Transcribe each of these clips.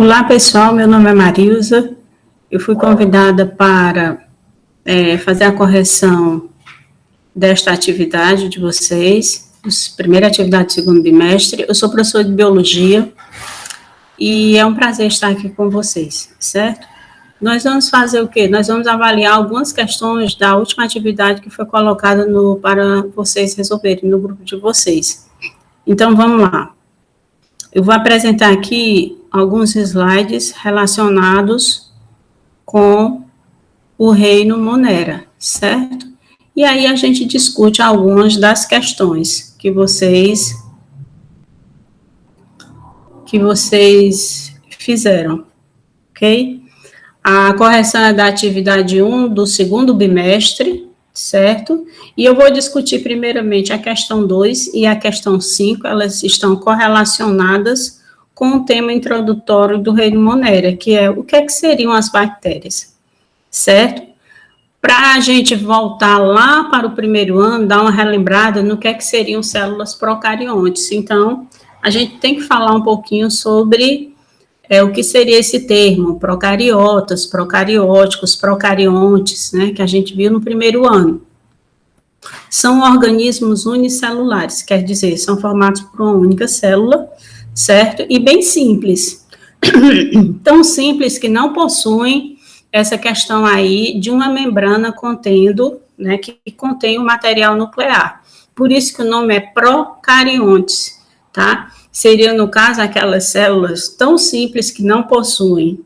Olá, pessoal, meu nome é Marilza. Eu fui convidada para fazer a correção desta atividade de vocês, primeira atividade do segundo bimestre. Eu sou professora de Biologia e é um prazer estar aqui com vocês, certo? Nós vamos fazer o quê? Nós vamos avaliar algumas questões da última atividade que foi colocada para vocês resolverem no grupo de vocês. Então, vamos lá. Eu vou apresentar aqui alguns slides relacionados com o reino Monera, certo? E aí a gente discute algumas das questões que vocês fizeram, ok? A correção é da atividade 1 do segundo bimestre, certo? E eu vou discutir primeiramente a questão 2 e a questão 5, elas estão correlacionadas com o tema introdutório do reino Monera, que é o que é que seriam as bactérias, certo? Para a gente voltar lá para o primeiro ano, dar uma relembrada no que é que seriam células procariontes. Então, a gente tem que falar um pouquinho sobre o que seria esse termo, procariotas, procarióticos, procariontes, né, que a gente viu no primeiro ano. São organismos unicelulares, quer dizer, são formados por uma única célula, certo? E bem simples. Tão simples que não possuem essa questão aí de uma membrana contendo, né, que contém o material nuclear. Por isso que o nome é procariontes, tá? Seria, no caso, aquelas células tão simples que não possuem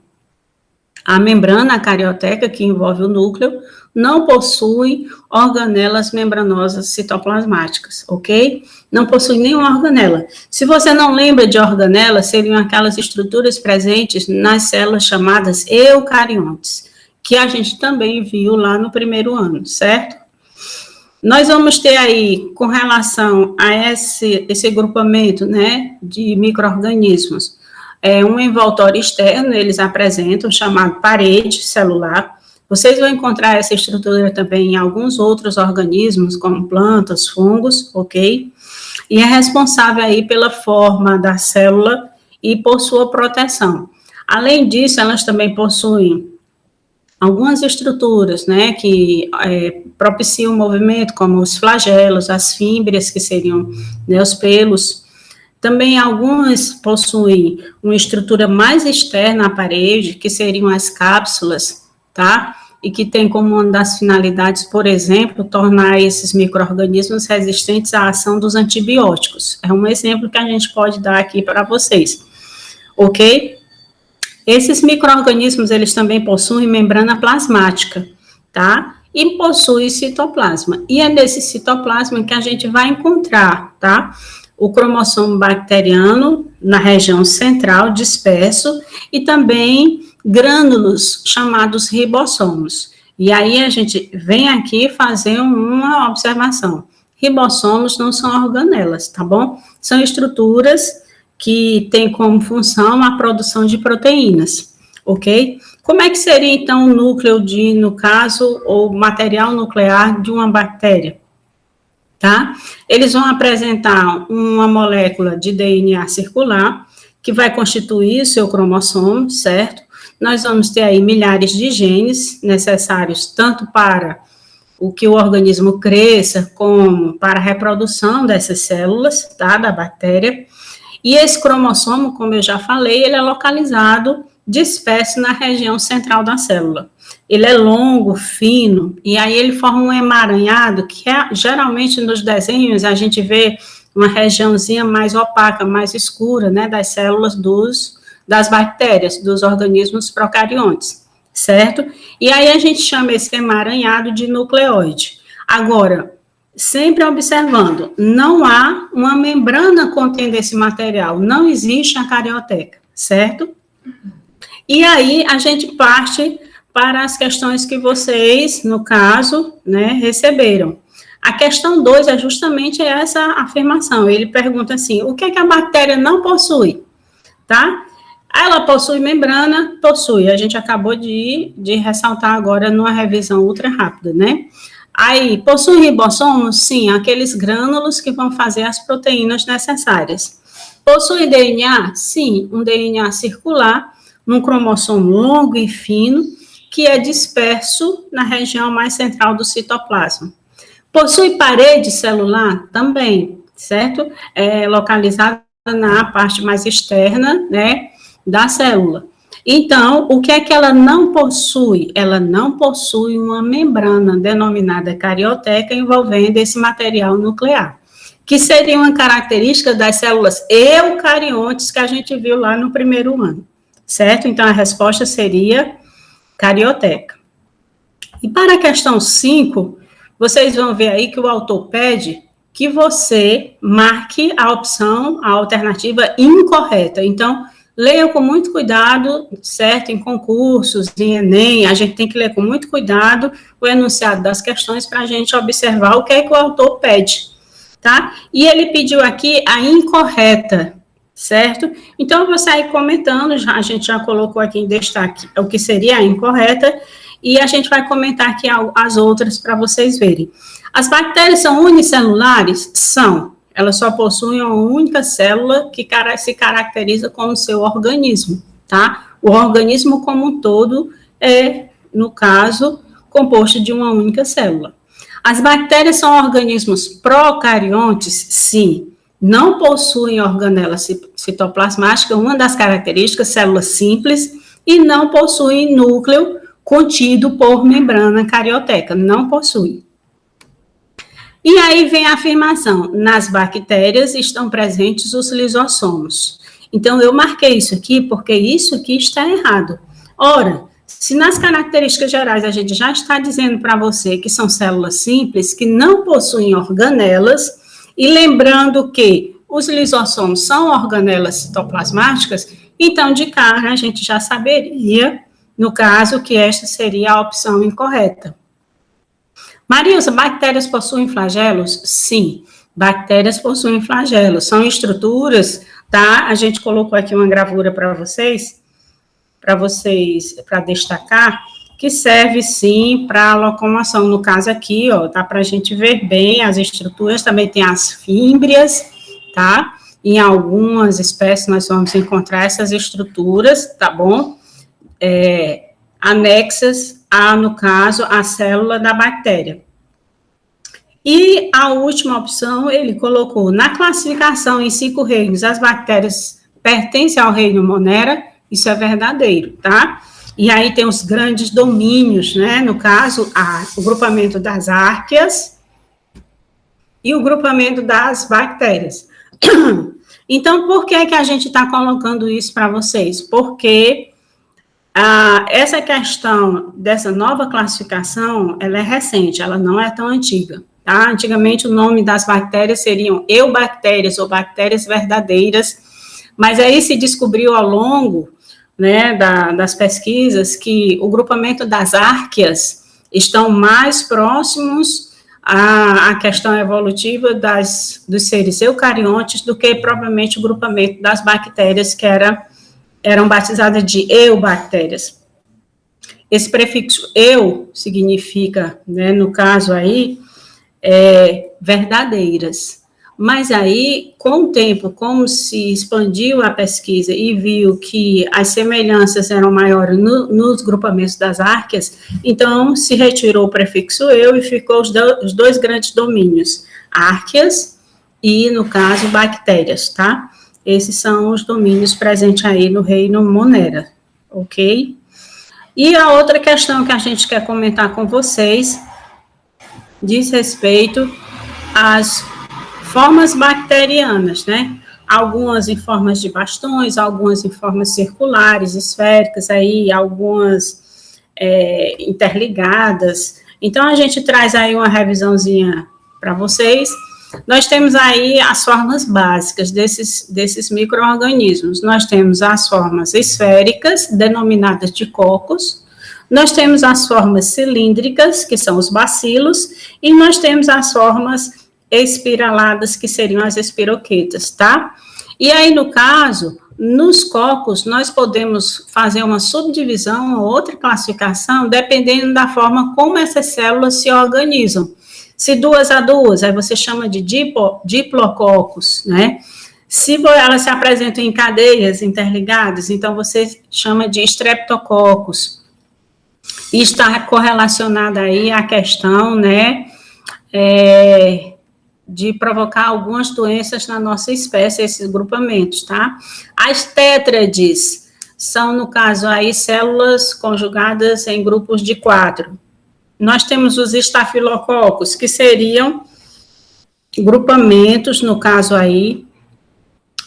a membrana carioteca, que envolve o núcleo, não possuem organelas membranosas citoplasmáticas, ok? Não possui nenhuma organela. Se você não lembra de organela, seriam aquelas estruturas presentes nas células chamadas eucariontes, que a gente também viu lá no primeiro ano, certo? Nós vamos ter aí, com relação a esse agrupamento, né, de micro-organismos, um envoltório externo, eles apresentam, chamado parede celular. Vocês vão encontrar essa estrutura também em alguns outros organismos, como plantas, fungos, ok? E é responsável aí pela forma da célula e por sua proteção. Além disso, elas também possuem algumas estruturas, né, que propiciam o movimento, como os flagelos, as fímbrias, que seriam, né, os pelos. Também algumas possuem uma estrutura mais externa à parede, que seriam as cápsulas, tá? E que tem como uma das finalidades, por exemplo, tornar esses micro-organismos resistentes à ação dos antibióticos. É um exemplo que a gente pode dar aqui para vocês, ok? Esses micro-organismos, eles também possuem membrana plasmática, tá? E possuem citoplasma. E é nesse citoplasma que a gente vai encontrar, tá? O cromossomo bacteriano na região central, disperso, e também grânulos chamados ribossomos. E aí a gente vem aqui fazer uma observação. Ribossomos não são organelas, tá bom? São estruturas que têm como função a produção de proteínas, ok? Como é que seria, então, o núcleo no caso, ou material nuclear de uma bactéria? Tá? Eles vão apresentar uma molécula de DNA circular, que vai constituir o seu cromossomo, certo? Nós vamos ter aí milhares de genes necessários tanto para o que o organismo cresça, como para a reprodução dessas células, tá, da bactéria. E esse cromossomo, como eu já falei, ele é localizado disperso na região central da célula. Ele é longo, fino, e aí ele forma um emaranhado, que geralmente nos desenhos a gente vê uma regiãozinha mais opaca, mais escura, né, das células das bactérias, dos organismos procariontes, certo? E aí a gente chama esse emaranhado de nucleoide. Agora, sempre observando, não há uma membrana contendo esse material, não existe a carioteca, certo? E aí a gente parte para as questões que vocês, no caso, né, receberam. A questão 2 é justamente essa afirmação. Ele pergunta assim, o que é que a bactéria não possui? Tá? Ela possui membrana? Possui. A gente acabou de ressaltar agora numa revisão ultra rápida, né? Aí, possui ribossomos? Sim, aqueles grânulos que vão fazer as proteínas necessárias. Possui DNA? Sim, um DNA circular, num cromossomo longo e fino, que é disperso na região mais central do citoplasma. Possui parede celular? Também, certo? É localizada na parte mais externa, né, da célula. Então, o que é que ela não possui? Ela não possui uma membrana denominada carioteca envolvendo esse material nuclear, que seria uma característica das células eucariontes que a gente viu lá no primeiro ano, certo? Então, a resposta seria carioteca. E para a questão 5, vocês vão ver aí que o autor pede que você marque a opção, a alternativa incorreta. Então, leiam com muito cuidado, certo? Em concursos, em Enem, a gente tem que ler com muito cuidado o enunciado das questões para a gente observar o que é que o autor pede, tá? E ele pediu aqui a incorreta, certo? Então, eu vou sair comentando, a gente já colocou aqui em destaque o que seria a incorreta, e a gente vai comentar aqui as outras para vocês verem. As bactérias são unicelulares? São. Elas só possuem uma única célula que se caracteriza como seu organismo, tá? O organismo como um todo é, no caso, composto de uma única célula. As bactérias são organismos procariontes? Sim. Não possuem organela citoplasmática, uma das características, células simples, e não possuem núcleo contido por membrana carioteca, não possui. E aí vem a afirmação, nas bactérias estão presentes os lisossomos. Então, eu marquei isso aqui porque isso aqui está errado. Ora, se nas características gerais a gente já está dizendo para você que são células simples, que não possuem organelas, e lembrando que os lisossomos são organelas citoplasmáticas, então, de cara, a gente já saberia, no caso, que esta seria a opção incorreta. Marilsa, bactérias possuem flagelos? Sim, bactérias possuem flagelos. São estruturas, tá? A gente colocou aqui uma gravura para destacar, que serve, sim, para locomoção. No caso aqui, ó, dá para a gente ver bem as estruturas, também tem as fímbrias, tá? Em algumas espécies nós vamos encontrar essas estruturas, tá bom? Anexas a, no caso, a célula da bactéria. E a última opção, ele colocou, na classificação em 5 reinos, as bactérias pertencem ao reino Monera, isso é verdadeiro, tá? E aí tem os grandes domínios, né? No caso, o grupamento das árqueas e o grupamento das bactérias. Então, por que a gente está colocando isso para vocês? Porque essa questão dessa nova classificação, ela é recente, ela não é tão antiga, tá? Antigamente, o nome das bactérias seriam eubactérias ou bactérias verdadeiras, mas aí se descobriu ao longo, né, das pesquisas que o grupamento das árqueas estão mais próximos à questão evolutiva dos seres eucariontes do que propriamente o grupamento das bactérias que eram batizadas de eubactérias. Esse prefixo eu significa, né, no caso aí, verdadeiras. Mas aí, com o tempo, como se expandiu a pesquisa e viu que as semelhanças eram maiores nos grupamentos das árqueas, então se retirou o prefixo eu e ficou os dois grandes domínios, árqueas e, no caso, bactérias, tá? Esses são os domínios presentes aí no reino Monera, ok? E a outra questão que a gente quer comentar com vocês diz respeito às formas bacterianas, né? Algumas em formas de bastões, algumas em formas circulares, esféricas, aí algumas interligadas. Então, a gente traz aí uma revisãozinha para vocês. Nós temos aí as formas básicas desses micro-organismos. Nós temos as formas esféricas, denominadas de cocos. Nós temos as formas cilíndricas, que são os bacilos, e nós temos as formas espiraladas, que seriam as espiroquetas, tá? E aí, no caso, nos cocos, nós podemos fazer uma subdivisão ou outra classificação, dependendo da forma como essas células se organizam. Se 2 a 2, aí você chama de diplococos, né? elas se apresentam em cadeias interligadas, então você chama de streptococcus. E está correlacionada aí à questão, né, de provocar algumas doenças na nossa espécie, esses grupamentos, tá? As tétrades são, no caso aí, células conjugadas em grupos de 4. Nós temos os estafilococos, que seriam grupamentos, no caso aí,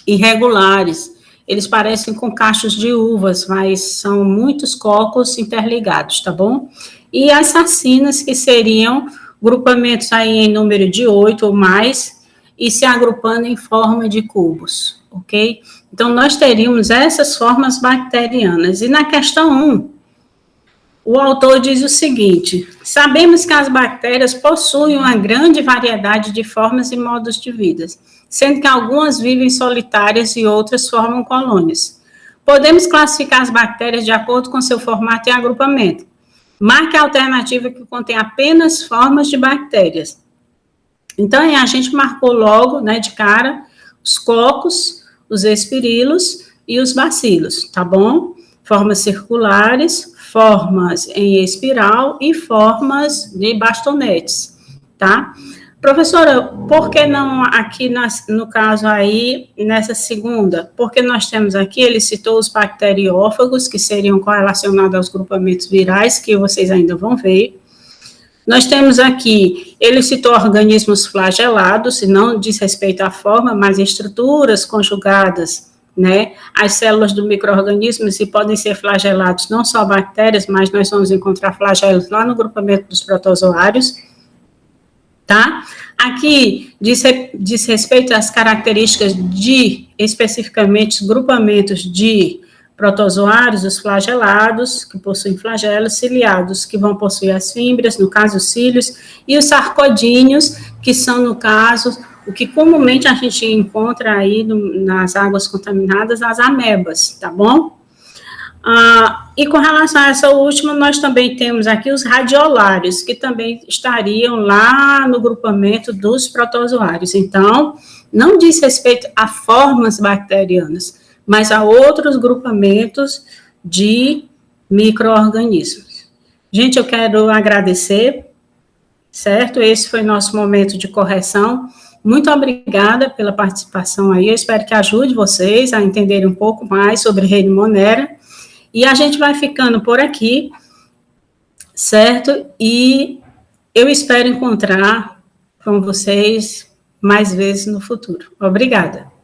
irregulares. Eles parecem com cachos de uvas, mas são muitos cocos interligados, tá bom? E as sacinas, que seriam grupamentos aí em número de 8 ou mais, e se agrupando em forma de cubos, ok? Então, nós teríamos essas formas bacterianas. E na questão 1, o autor diz o seguinte: sabemos que as bactérias possuem uma grande variedade de formas e modos de vida, sendo que algumas vivem solitárias e outras formam colônias. Podemos classificar as bactérias de acordo com seu formato e agrupamento. Marque a alternativa que contém apenas formas de bactérias. Então, a gente marcou logo, né, de cara, os cocos, os espirilos e os bacilos, tá bom? Formas circulares, formas em espiral e formas de bastonetes, tá? Professora, por que não aqui, no caso aí, nessa segunda? Porque nós temos aqui, ele citou os bacteriófagos, que seriam correlacionados aos grupamentos virais, que vocês ainda vão ver. Nós temos aqui, ele citou organismos flagelados, e não diz respeito à forma, mas estruturas conjugadas, né? As células do micro-organismo se podem ser flagelados, não só bactérias, mas nós vamos encontrar flagelos lá no grupamento dos protozoários, tá? Aqui diz respeito às características de, especificamente, os grupamentos de protozoários, os flagelados, que possuem flagelos, ciliados, que vão possuir as fímbrias, no caso, os cílios, e os sarcodíneos, que são, no caso, o que comumente a gente encontra aí nas águas contaminadas, as amebas, tá bom? E com relação a essa última, nós também temos aqui os radiolários, que também estariam lá no grupamento dos protozoários. Então, não diz respeito a formas bacterianas, mas a outros grupamentos de micro-organismos. Gente, eu quero agradecer, certo? Esse foi nosso momento de correção. Muito obrigada pela participação aí. Eu espero que ajude vocês a entenderem um pouco mais sobre Reino Monera. E a gente vai ficando por aqui, certo? E eu espero encontrar com vocês mais vezes no futuro. Obrigada.